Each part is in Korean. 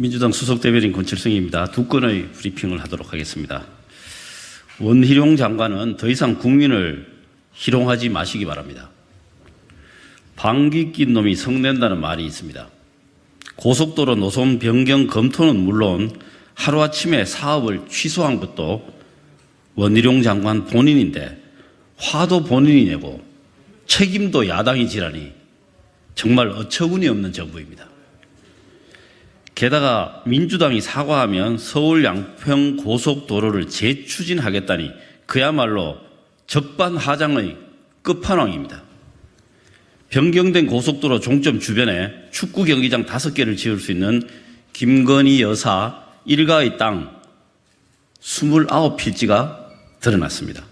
민주당 수석대변인 권칠성입니다. 두 건의 브리핑을 하도록 하겠습니다. 원희룡 장관은 더 이상 국민을 희롱하지 마시기 바랍니다. 방귀 낀 놈이 성낸다는 말이 있습니다. 고속도로 노선 변경 검토는 물론 하루아침에 사업을 취소한 것도 원희룡 장관 본인인데 화도 본인이 내고 책임도 야당이 지라니 정말 어처구니 없는 정부입니다. 게다가 민주당이 사과하면 서울 양평 고속도로를 재추진하겠다니 그야말로 적반하장의 끝판왕입니다. 변경된 고속도로 종점 주변에 축구 경기장 5개를 지을 수 있는 김건희 여사 일가의 땅 29필지가 드러났습니다.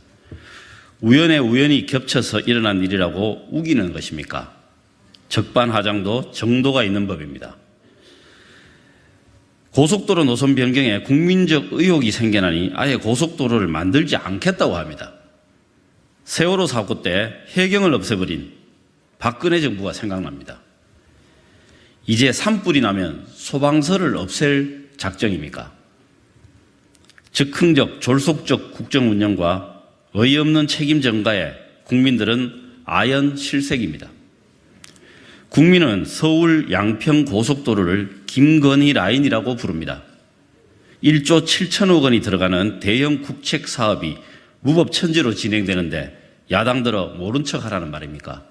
우연에 우연히 겹쳐서 일어난 일이라고 우기는 것입니까? 적반하장도 정도가 있는 법입니다. 고속도로 노선 변경에 국민적 의혹이 생겨나니 아예 고속도로를 만들지 않겠다고 합니다. 세월호 사고 때 해경을 없애버린 박근혜 정부가 생각납니다. 이제 산불이 나면 소방서를 없앨 작정입니까? 즉흥적 졸속적 국정 운영과 어이없는 책임 전가에 국민들은 아연 실색입니다. 국민은 서울 양평 고속도로를 김건희 라인이라고 부릅니다. 1조 7천억 원이 들어가는 대형 국책 사업이 무법천지로 진행되는데 야당들어 모른 척 하라는 말입니까?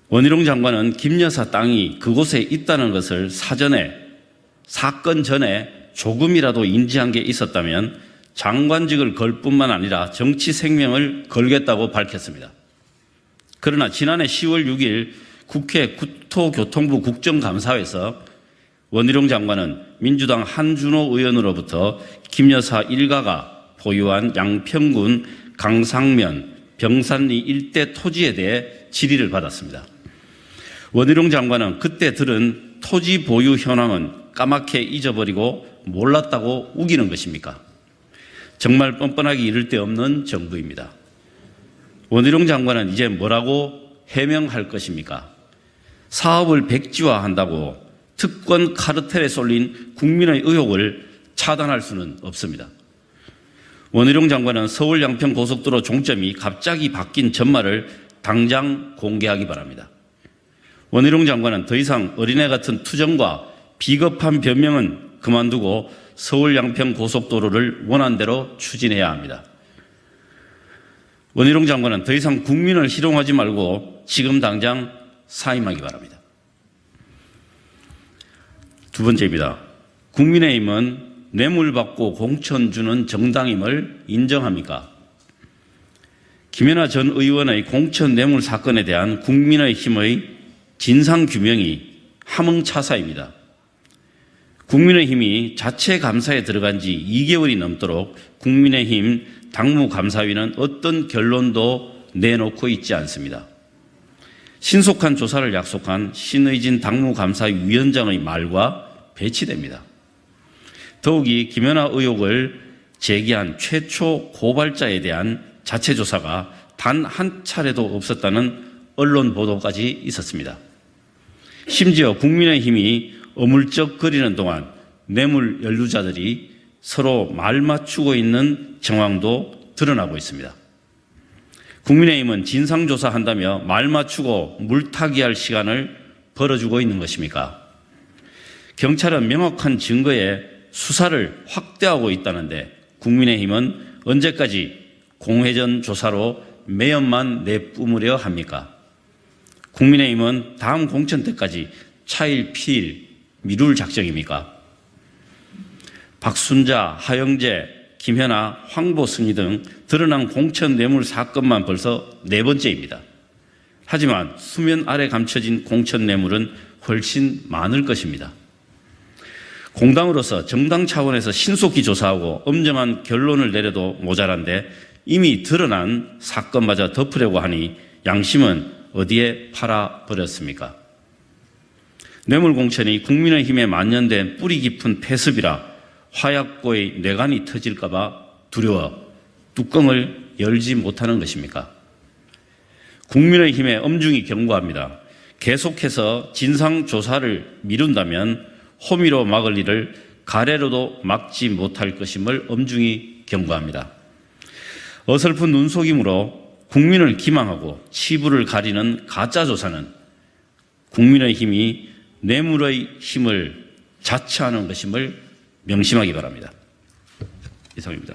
원희룡 장관은 김 여사 땅이 그곳에 있다는 것을 사건 전에 조금이라도 인지한 게 있었다면 장관직을 걸 뿐만 아니라 정치 생명을 걸겠다고 밝혔습니다. 그러나 지난해 10월 6일 국회 국토교통부 국정감사에서 원희룡 장관은 민주당 한준호 의원으로부터 김 여사 일가가 보유한 양평군 강상면, 병산리 일대 토지에 대해 질의를 받았습니다. 원희룡 장관은 그때 들은 토지 보유 현황은 까맣게 잊어버리고 몰랐다고 우기는 것입니까? 정말 뻔뻔하기 이를 데 없는 정부입니다. 원희룡 장관은 이제 뭐라고 해명할 것입니까? 사업을 백지화한다고 특권 카르텔에 쏠린 국민의 의혹을 차단할 수는 없습니다. 원희룡 장관은 서울 양평 고속도로 종점이 갑자기 바뀐 전말을 당장 공개하기 바랍니다. 원희룡 장관은 더 이상 어린애 같은 투정과 비겁한 변명은 그만두고 서울 양평 고속도로를 원한대로 추진해야 합니다. 원희룡 장관은 더 이상 국민을 희롱하지 말고 지금 당장 사임하기 바랍니다. 두 번째입니다. 국민의힘은 뇌물 받고 공천 주는 정당임을 인정합니까? 김연아 전 의원의 공천 뇌물 사건에 대한 국민의힘의 진상규명이 함흥차사입니다. 국민의힘이 자체 감사에 들어간 지 2개월이 넘도록 국민의힘 당무감사위는 어떤 결론도 내놓고 있지 않습니다. 신속한 조사를 약속한 신의진 당무감사위 위원장의 말과 배치됩니다. 더욱이 김연아 의혹을 제기한 최초 고발자에 대한 자체 조사가 단 한 차례도 없었다는 언론 보도까지 있었습니다. 심지어 국민의힘이 어물쩍거리는 동안 뇌물 연루자들이 서로 말 맞추고 있는 정황도 드러나고 있습니다. 국민의힘은 진상조사한다며 말 맞추고 물타기할 시간을 벌어주고 있는 것입니까? 경찰은 명확한 증거에 수사를 확대하고 있다는데 국민의힘은 언제까지 공회전 조사로 매연만 내뿜으려 합니까? 국민의힘은 다음 공천 때까지 차일피일 미룰 작정입니까? 박순자, 하영재, 김연아, 황보승희 등 드러난 공천 뇌물 사건만 벌써 4번째입니다. 하지만 수면 아래 감춰진 공천 뇌물은 훨씬 많을 것입니다. 공당으로서 정당 차원에서 신속히 조사하고 엄정한 결론을 내려도 모자란데 이미 드러난 사건마저 덮으려고 하니 양심은 어디에 팔아버렸습니까? 뇌물 공천이 국민의힘에 만연된 뿌리 깊은 폐습이라 화약고의 뇌관이 터질까 봐 두려워 뚜껑을 열지 못하는 것입니까? 국민의힘에 엄중히 경고합니다. 계속해서 진상조사를 미룬다면 호미로 막을 일을 가래로도 막지 못할 것임을 엄중히 경고합니다. 어설픈 눈속임으로 국민을 기망하고 치부를 가리는 가짜 조사는 국민의 힘이 뇌물의 힘을 자처하는 것임을 명심하기 바랍니다. 이상입니다.